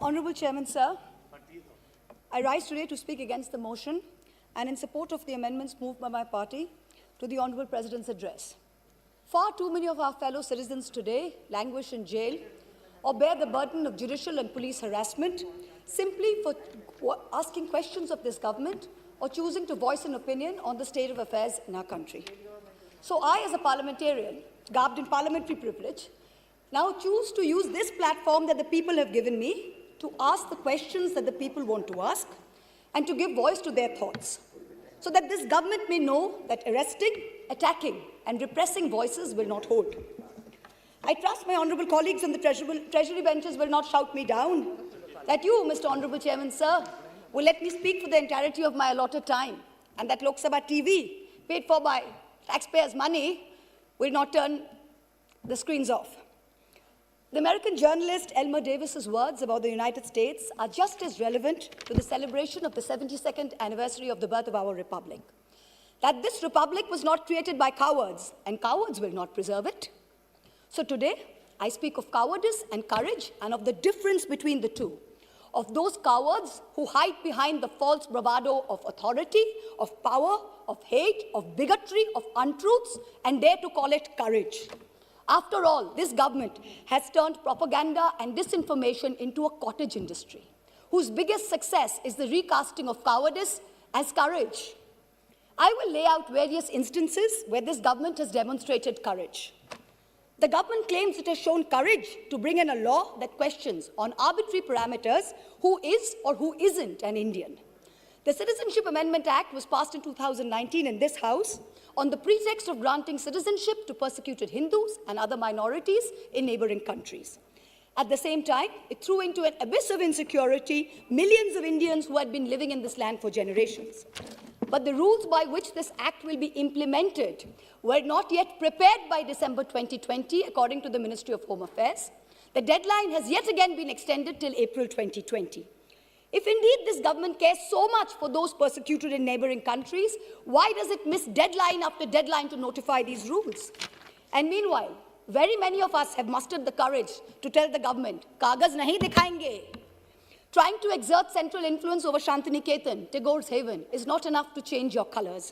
Honourable Chairman, sir, I rise today to speak against the motion and in support of the amendments moved by my party to the Honourable President's address. Far too many of our fellow citizens today languish in jail or bear the burden of judicial and police harassment simply for asking questions of this government or choosing to voice an opinion on the state of affairs in our country. So I, as a parliamentarian, garbed in parliamentary privilege, now choose to use this platform that the people have given me to ask the questions that the people want to ask and to give voice to their thoughts, so that this government may know that arresting, attacking and repressing voices will not hold. I trust my honourable colleagues on the treasury benches will not shout me down, that you, Mr. Honourable Chairman, sir, will let me speak for the entirety of my allotted time, and that Lok Sabha TV, paid for by taxpayers' money, will not turn the screens off. The American journalist Elmer Davis's words about the United States are just as relevant to the celebration of the 72nd anniversary of the birth of our republic. That this republic was not created by cowards, and cowards will not preserve it. So today, I speak of cowardice and courage and of the difference between the two. Of those cowards who hide behind the false bravado of authority, of power, of hate, of bigotry, of untruths, and dare to call it courage. After all, this government has turned propaganda and disinformation into a cottage industry, whose biggest success is the recasting of cowardice as courage. I will lay out various instances where this government has demonstrated courage. The government claims it has shown courage to bring in a law that questions on arbitrary parameters who is or who isn't an Indian. The Citizenship Amendment Act was passed in 2019 in this House on the pretext of granting citizenship to persecuted Hindus and other minorities in neighboring countries. At the same time, it threw into an abyss of insecurity millions of Indians who had been living in this land for generations. But the rules by which this act will be implemented were not yet prepared by December 2020, according to the Ministry of Home Affairs. The deadline has yet again been extended till April 2020. If indeed this government cares so much for those persecuted in neighboring countries, why does it miss deadline after deadline to notify these rules? And meanwhile, very many of us have mustered the courage to tell the government, "Kagaz nahi dikhayenge." Trying to exert central influence over Shantiniketan, Tagore's haven, is not enough to change your colors.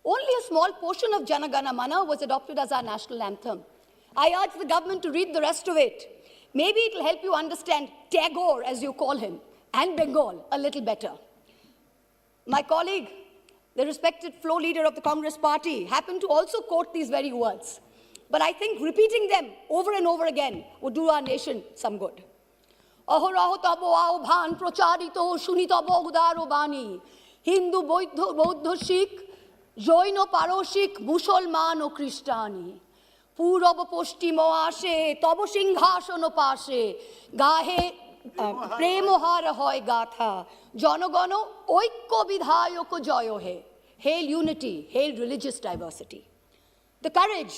Only a small portion of Jana Gana Mana was adopted as our national anthem. I urge the government to read the rest of it. Maybe it will help you understand Tagore, as you call him, and Bengal a little better. My colleague, the respected floor leader of the Congress party, happened to also quote these very words. But I think repeating them over and over again would do our nation some good. Ahoraho tabo aobhan procharito shunitabo udaro bani. Hindu, Bauddha, Sikh, Jain o Paroshik, Musolman o Christiani. Purab poshchimo ashe, tabo singhasono pashe, gahe প্রেমহার হয় গাথা জনগণ ঐক্য বিধায়ক জয় হে Hail unity, hail religious diversity. The courage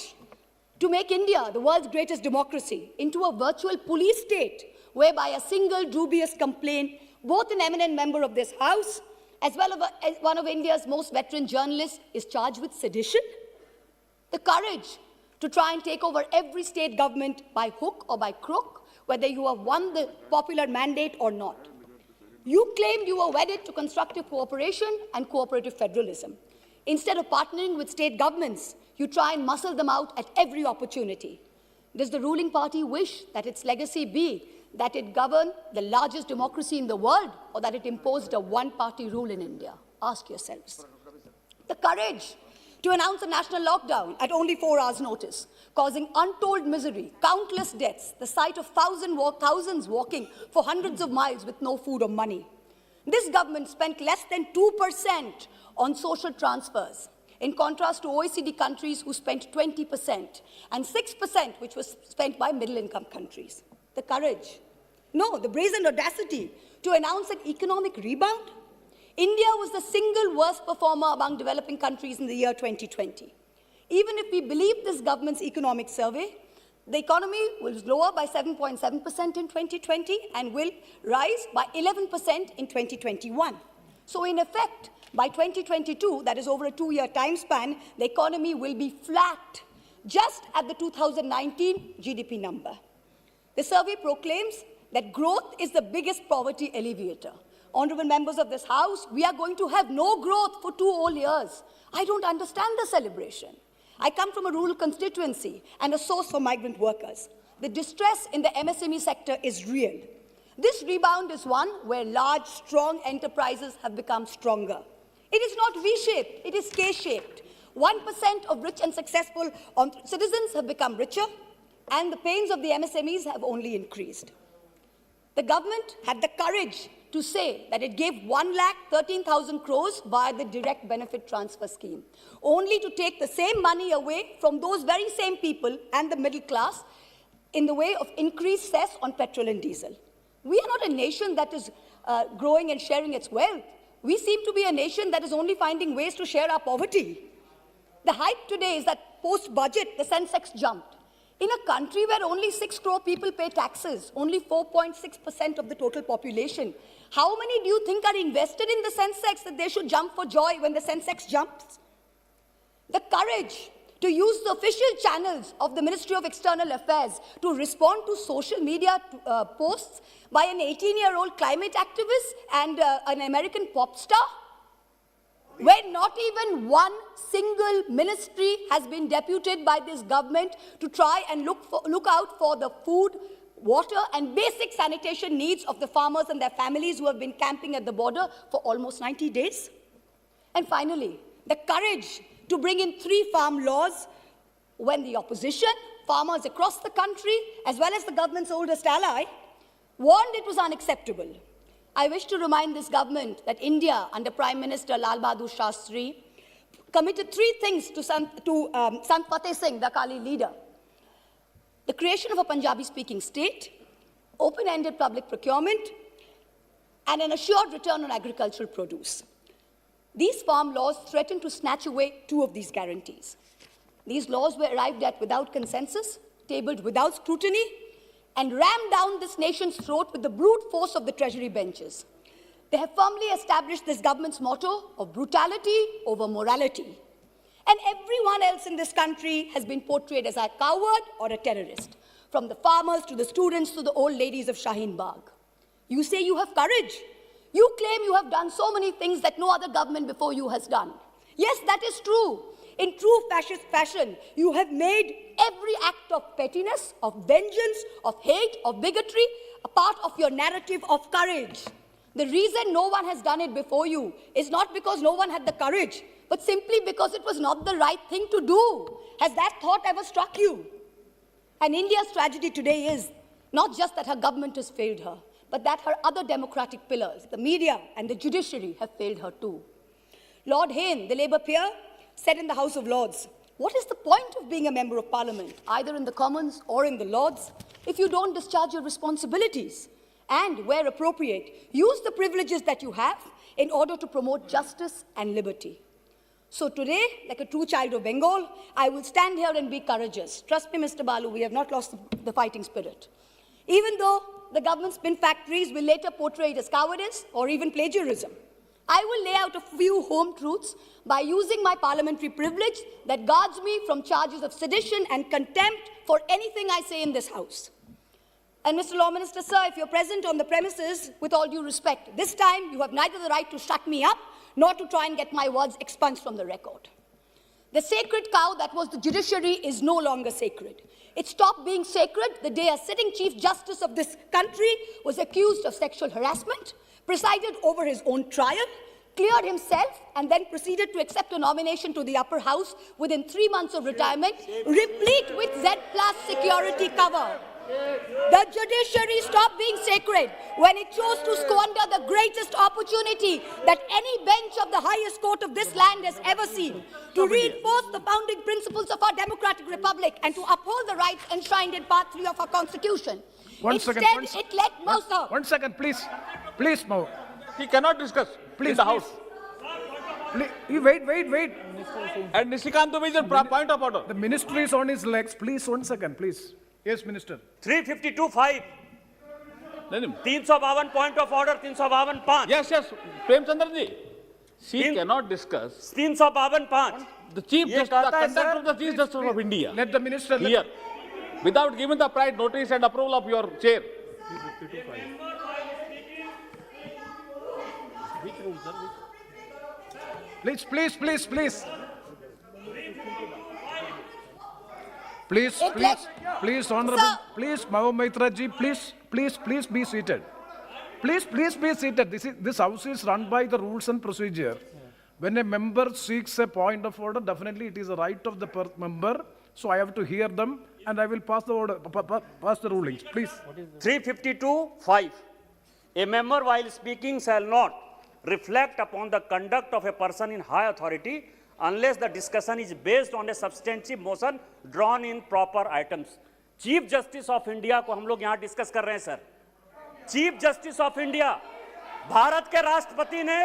to make India, the world's greatest democracy, into a virtual police state whereby a single dubious complaint, both an eminent member of this House as well as one of India's most veteran journalists, is charged with sedition. The courage to try and take over every state government by hook or by crook, whether you have won the popular mandate or not. You claimed you were wedded to constructive cooperation and cooperative federalism. Instead of partnering with state governments, you try and muscle them out at every opportunity. Does the ruling party wish that its legacy be that it governed the largest democracy in the world, or that it imposed a one-party rule in India? Ask yourselves. The courage to announce a national lockdown at only 4 hours' notice, causing untold misery, countless deaths, the sight of thousands walking for hundreds of miles with no food or money. This government spent less than 2% on social transfers, in contrast to OECD countries who spent 20%, and 6% which was spent by middle-income countries. The courage, no, the brazen audacity to announce an economic rebound. India was the single worst performer among developing countries in the year 2020. Even if we believe this government's economic survey, the economy was lower by 7.7% in 2020 and will rise by 11% in 2021. So in effect, by 2022, that is over a 2-year time span, the economy will be flat, just at the 2019 GDP number. The survey proclaims that growth is the biggest poverty alleviator. Honorable members of this House, we are going to have no growth for 2 whole years. I don't understand the celebration. I come from a rural constituency and a source for migrant workers. The distress in the MSME sector is real. This rebound is one where large, strong enterprises have become stronger. It is not V-shaped, it is K-shaped. 1% of rich and successful citizens have become richer, and the pains of the MSMEs have only increased. The government had the courage to say that it gave 1,13,000 crores via the direct benefit transfer scheme, only to take the same money away from those very same people and the middle class in the way of increased cess on petrol and diesel. We are not a nation that is growing and sharing its wealth. We seem to be a nation that is only finding ways to share our poverty. The hype today is that post-budget, the Sensex jumped. In a country where only 6 crore people pay taxes, only 4.6% of the total population, how many do you think are invested in the Sensex that they should jump for joy when the Sensex jumps? The courage to use the official channels of the Ministry of External Affairs to respond to social media posts by an 18-year-old climate activist and an American pop star, where not even one single ministry has been deputed by this government to try and look out for the food, water and basic sanitation needs of the farmers and their families who have been camping at the border for almost 90 days. And finally, the courage to bring in 3 farm laws when the opposition, farmers across the country, as well as the government's oldest ally, warned it was unacceptable. I wish to remind this government that India, under Prime Minister Lal Bahadur Shastri, committed 3 things to Sant Fateh Singh, the Akali leader. The creation of a Punjabi-speaking state, open-ended public procurement, and an assured return on agricultural produce. These farm laws threaten to snatch away 2 of these guarantees. These laws were arrived at without consensus, tabled without scrutiny, and rammed down this nation's throat with the brute force of the Treasury benches. They have firmly established this government's motto of brutality over morality. And everyone else in this country has been portrayed as a coward or a terrorist, from the farmers to the students to the old ladies of Shaheen Bagh. You say you have courage. You claim you have done so many things that no other government before you has done. Yes, that is true. In true fascist fashion, you have made every act of pettiness, of vengeance, of hate, of bigotry a part of your narrative of courage. The reason no one has done it before you is not because no one had the courage, but simply because it was not the right thing to do. Has that thought ever struck you? And India's tragedy today is not just that her government has failed her, but that her other democratic pillars, the media and the judiciary, have failed her too. Lord Hayne, the Labour peer, said in the House of Lords, what is the point of being a member of Parliament, either in the Commons or in the Lords, if you don't discharge your responsibilities? And, where appropriate, use the privileges that you have in order to promote justice and liberty. So today, like a true child of Bengal, I will stand here and be courageous. Trust me, Mr. Balu, we have not lost the fighting spirit. Even though the government's spin factories will later portray it as cowardice or even plagiarism, I will lay out a few home truths by using my parliamentary privilege that guards me from charges of sedition and contempt for anything I say in this House. And Mr. Law Minister, sir, if you're present on the premises, with all due respect, this time you have neither the right to shut me up nor to try and get my words expunged from the record. The sacred cow that was the judiciary is no longer sacred. It stopped being sacred the day a sitting Chief Justice of this country was accused of sexual harassment, presided over his own trial, cleared himself, and then proceeded to accept a nomination to the upper house within 3 months of retirement, replete with Z+ security cover. The judiciary stopped being sacred when it chose to squander the greatest opportunity that any bench of the highest court of this land has ever seen, to reinforce the founding principles of our democratic republic and to uphold the rights enshrined in Part 3 of our Constitution. One second, One second, please. Please, Mo. He cannot discuss in the House. Please, wait. And Nishikant Dubey is a point of order. The minister is on his legs. Please, 1 second, please. Yes, Minister. 352(5). 352 point of order, 352(5). Yes, Premchandra ji. She cannot discuss 352(5). the conduct of the Chief Justice of India. Let the minister Here, without giving the prior notice and approval of your chair. Please, please, please, please. Please, It please, let- please, Honorable, Sir. please, Mahomaitra ji, please be seated. Please be seated. This house is run by the rules and procedure. When a member seeks a point of order, definitely it is a right of the member. So I have to hear them, and I will pass the order, pass the rulings. Please. 352(5). A member while speaking shall not reflect upon the conduct of a person in high authority unless the discussion is based on a substantive motion drawn in proper items. Chief justice of India को हम लोग यहाँ discuss कर रहे हैं sir. Chief justice of India, Bharat के राष्ट्रपति ने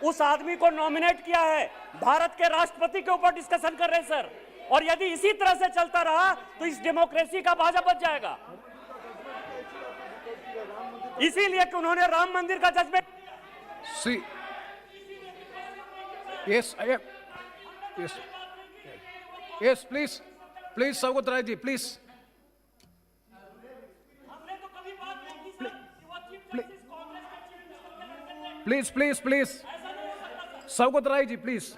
उस आदमी को नॉमिनेट किया है, भारत के राष्ट्रपति के ऊपर डिस्कशन कर रहे हैं सर। और यदि इसी तरह से चलता रहा तो इस डेमोक्रेसी का बाजा बच जाएगा। इसीलिए कि उन्होंने राम मंदिर का judgement See. Yes, I am. Yes. Yes, please. Please, Saugat Rai ji, please. Please. Saugat Rai ji, please.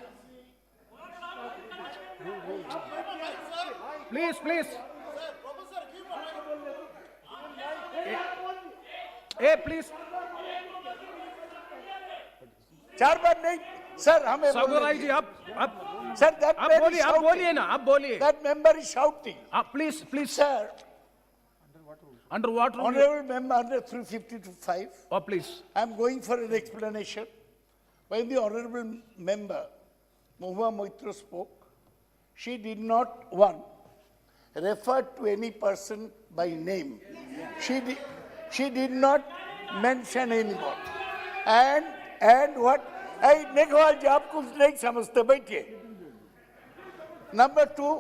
Please. Hey, please. चार बार नहीं सर, हमें Saugat Rai ji, आप सर दैट आप बोलिए ना, आप बोलिए. That member is shouting Please. Sir. Under what rule? Honorable member under 352(5). Oh, please. I am going for an explanation. When the honorable member Mahua Moitra spoke, she did not refer to any person by name. She did not mention anyone. And what? Hey, Meghwal ji, आप कुछ नहीं समझते, बैठिए। Number 2,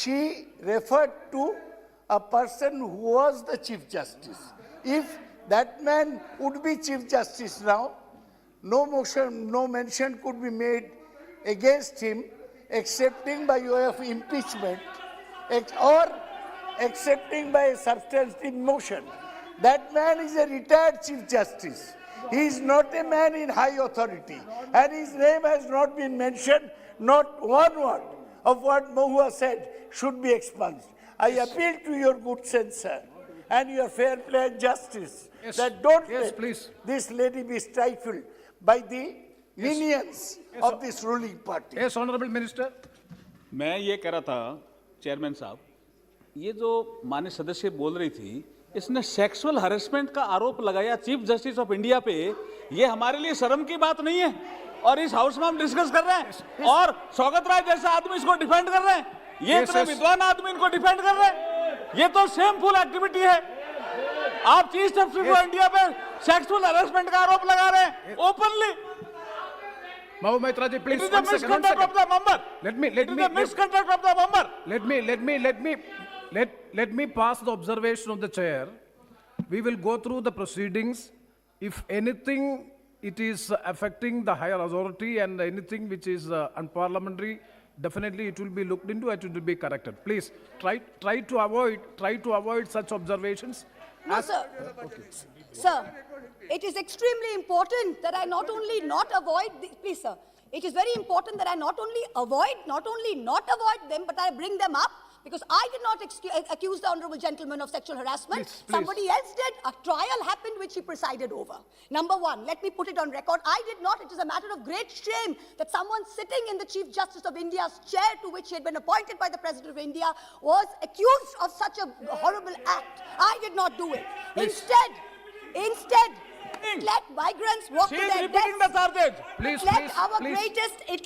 she referred to a person who was the Chief Justice. If that man would be Chief Justice now, no mention could be made against him, excepting by way of impeachment or accepting by a substantive motion. That man is a retired Chief Justice. He is not a man in high authority, and his name has not been mentioned. Not one word of what Mahua said should be expunged. I appeal to your good sense, sir, and your fair play and justice, Yes. that don't Yes, let please. this lady be stifled by the minions of this ruling party. Yes, Honorable Minister. मैं ये कह रहा था chairman साहब, ये जो माननीय सदस्य बोल रही थी, इसने सेक्सुअल हरेसमेंट का आरोप लगाया चीफ जस्टिस ऑफ इंडिया पे। ये हमारे लिए शर्म की बात नहीं है, और इस हाउस में हम डिस्कस कर रहे हैं, और सौगत राय जैसा आदमी इसको डिफेंड कर रहे हैं। ये Yes, इतने yes. विद्वान आदमी इनको डिफेंड कर रहे हैं। ये तो शेमफुल एक्टिविटी है। आप चीफ जस्टिस ऑफ इंडिया पे सेक्सुअल हरेसमेंट का आरोप लगा रहे हैं openly. Mahua Moitra ji, please. It is a One second. misconduct of the member. Let me- It is a misconduct of the member. Let me pass the observation of the chair. We will go through the proceedings. If anything, it is affecting the higher authority and anything which is unparliamentary, definitely it will be looked into and it will be corrected. Please try to avoid such observations. No, sir. Sir, it is extremely important that I not only not avoid, please, sir. It is very important that I not only not avoid them, but I bring them up, because I did not accuse the honorable gentleman of sexual harassment. Please. Somebody else did. A trial happened which he presided over. Number one, let me put it on record. I did not. It is a matter of great shame that someone sitting in the Chief Justice of India's chair, to which he had been appointed by the President of India, was accused of such a horrible act. I did not do it. Instead, let migrants walk She to is their repeating the deaths. charges. Please, Let please, our please. greatest It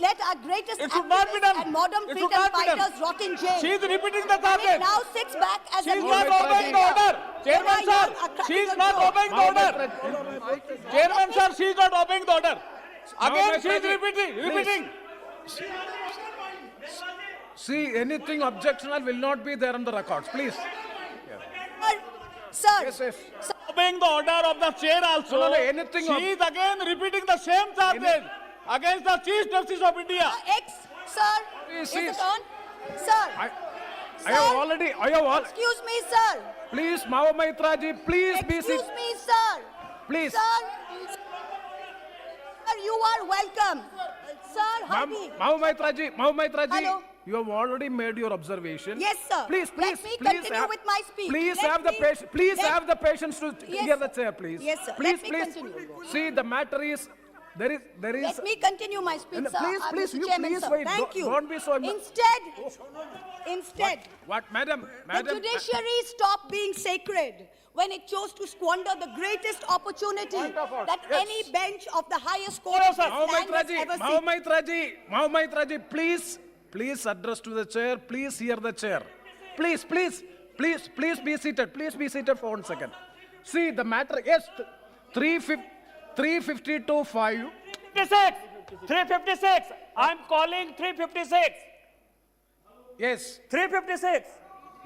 should not be activists done. and modern It should freedom not be done. fighters rot in jail. She is repeating the And charges. it now sits back as She a is Mahua not Moitra obeying ji. the order. There Chairman are sir, young, attractive she is not girls. obeying the Mahua order. Moitra- Chairman sir, she is not obeying the order. Again, Moitra she is ji, repeating. See, anything objectionable will not be there on the records. Please. Sir, Yes. Obeying the order of the chair also. No, anything She is again repeating the same charges against the Chief Justice of India. sir, Please, is it please. on? Sir, I have already, Excuse me, sir. please, Mao Maitra ji, please be Excuse seated. me, sir. Please. Sir, you are welcome. Sir, Heidi. Mao Maitra ji, Hello. you have already made your observation. Yes, sir. Please, Let please, me please. continue with my speech. Please Let have the me- patience. Please let- have the patience to Yes, hear the sir. chair, please. Yes, sir. Please, Let me please. continue. See, the matter is, there is. Let me continue my speech, No, sir. please, please, Mr. you Chairman, please sir. wait. Thank you. Don't be so. Instead, What, madam? the Madam. judiciary stopped being sacred when it chose to squander the greatest opportunity Wonderful. that Yes. any bench of the highest court of this Mao land has Maitra ever ji, seen. Mao Maitra ji, please address to the chair. Please hear the chair. Please be seated. Please be seated for 1 second. See, the matter, yes, 352.5. 356. I'm calling 356. Yes. 356.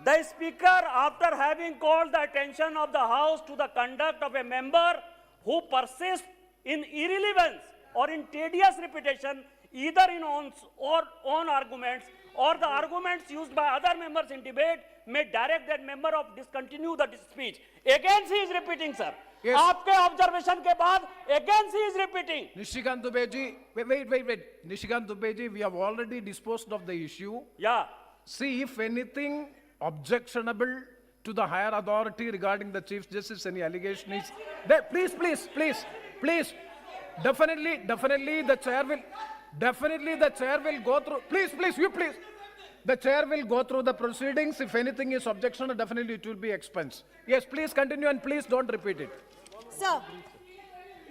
The Speaker, after having called the attention of the House to the conduct of a member who persists in irrelevance or in tedious repetition, either in own arguments or the arguments used by other members in debate, may direct that member of discontinue the speech. Again, he is repeating, sir. Yes. आपके observation के बाद again he is repeating. Nishikant Dubey ji, wait. Nishikant Dubey ji, we have already disposed of the issue. Yeah. See, if anything objectionable to the higher authority regarding the Chief Justice, any allegation is there, please. Definitely the chair will go through, please. The chair will go through the proceedings. If anything is objectionable, definitely it will be expensed. Yes, please continue and please don't repeat it. Sir,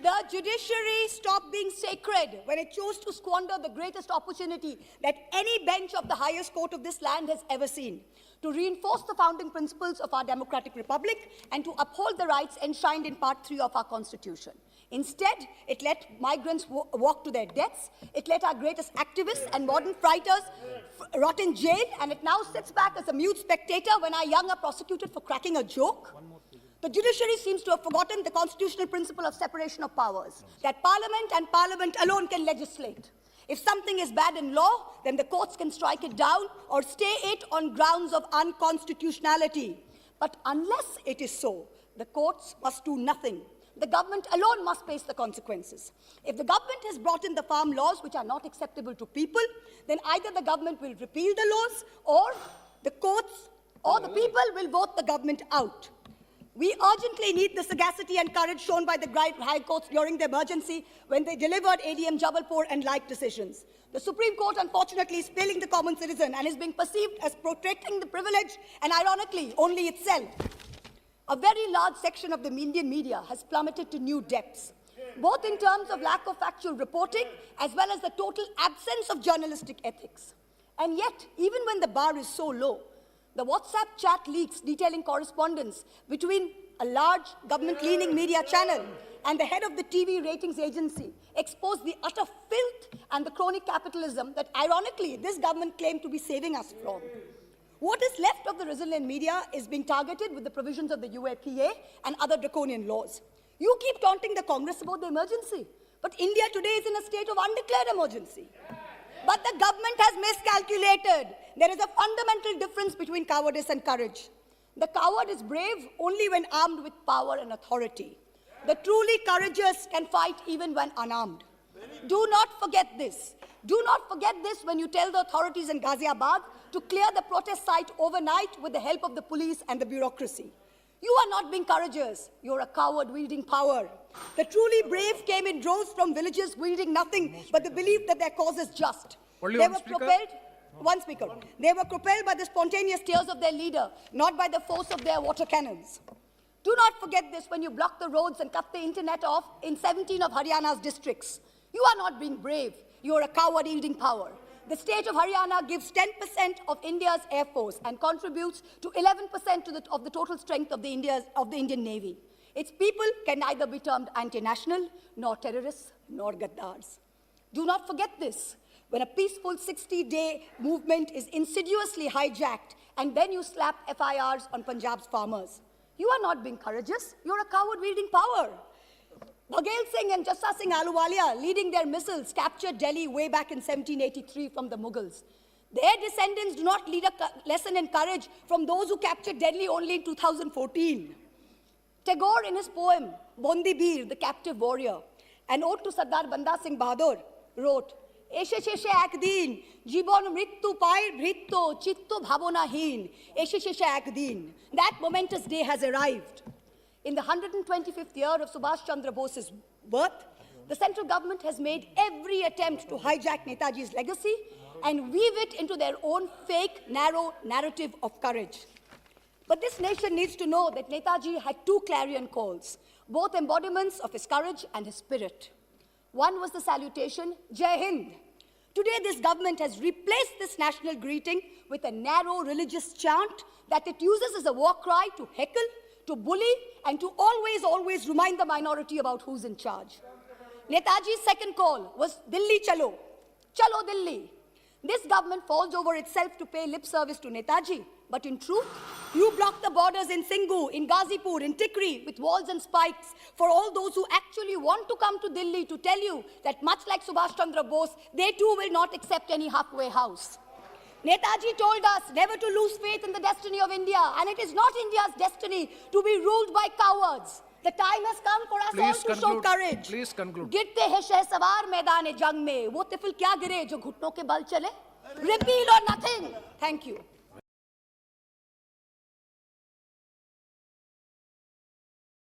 the judiciary stopped being sacred when it chose to squander the greatest opportunity that any bench of the highest court of this land has ever seen, to reinforce the founding principles of our democratic republic and to uphold the rights enshrined in Part 3 of our Constitution. Instead, it let migrants walk to their deaths, it let our greatest activists and modern fighters rot in jail, and it now sits back as a mute spectator when our young are prosecuted for cracking a joke. The judiciary seems to have forgotten the constitutional principle of separation of powers, that Parliament and Parliament alone can legislate. If something is bad in law, then the courts can strike it down or stay it on grounds of unconstitutionality. But unless it is so, the courts must do nothing. The government alone must face the consequences. If the government has brought in the farm laws which are not acceptable to people, then either the government will repeal the laws or the courts or the people will vote the government out. We urgently need the sagacity and courage shown by the high courts during the emergency when they delivered ADM Jabalpur and like decisions. The Supreme Court, unfortunately, is failing the common citizen and is being perceived as protecting the privilege and, ironically, only itself. A very large section of the Indian media has plummeted to new depths, both in terms of lack of factual reporting as well as the total absence of journalistic ethics. And yet, even when the bar is so low, the WhatsApp chat leaks detailing correspondence between a large government-leaning media channel and the head of the TV ratings agency expose the utter filth and the crony capitalism that, ironically, this government claimed to be saving us from. What is left of the resilient media is being targeted with the provisions of the UAPA and other draconian laws. You keep taunting the Congress about the emergency, but India today is in a state of undeclared emergency. But the government has miscalculated. There is a fundamental difference between cowardice and courage. The coward is brave only when armed with power and authority. The truly courageous can fight even when unarmed. Do not forget this. Do not forget this when you tell the authorities in Ghaziabad to clear the protest site overnight with the help of the police and the bureaucracy. You are not being courageous. You're a coward wielding power. The truly brave came in droves from villages wielding nothing but the belief that their cause is just. Only They one were speaker? propelled. One speaker. They were propelled by the spontaneous tears of their leader, not by the force of their water cannons. Do not forget this when you block the roads and cut the internet off in 17 of Haryana's districts. You are not being brave. You are a coward wielding power. The state of Haryana gives 10% of India's air force and contributes to 11% of the total strength of the Indian Navy. Its people can neither be termed anti-national, nor terrorists, nor gaddars. Do not forget this. When a peaceful 60-day movement is insidiously hijacked and then you slap FIRs on Punjab's farmers. You are not being courageous. You're a coward wielding power. Bhagal Singh and Jassa Singh Ahluwalia, leading their missiles, captured Delhi way back in 1783 from the Mughals. Their descendants do not lead a lesson in courage from those who captured Delhi only in 2014. Tagore, in his poem, Bondi Bir, the Captive Warrior, an ode to Sardar Banda Singh Bahadur, wrote, Eshe sheshe ekdin, jibon mrittu pai bhritto, chitto bhabonahin, eshe sheshe ekdin. That momentous day has arrived. In the 125th year of Subhash Chandra Bose's birth, the central government has made every attempt to hijack Netaji's legacy and weave it into their own fake, narrow narrative of courage. But this nation needs to know that Netaji had two clarion calls, both embodiments of his courage and his spirit. One was the salutation, Jai Hind. Today, this government has replaced this national greeting with a narrow religious chant that it uses as a war cry to heckle, to bully, and to always remind the minority about who's in charge. Netaji's second call was Delhi Chalo, Chalo Delhi. This government falls over itself to pay lip service to Netaji, but in truth, you block the borders in Singhu, in Ghazipur, in Tikri with walls and spikes for all those who actually want to come to Delhi to tell you that much like Subhash Chandra Bose, they too will not accept any halfway house. Netaji told us never to lose faith in the destiny of India, and it is not India's destiny to be ruled by cowards. The time has come for us all to show courage. Please conclude. गिरते हैं शहसवार मैदान जंग में, वो तिफल क्या गिरे जो घुटनों के बल चले? Repeal or nothing. Thank you.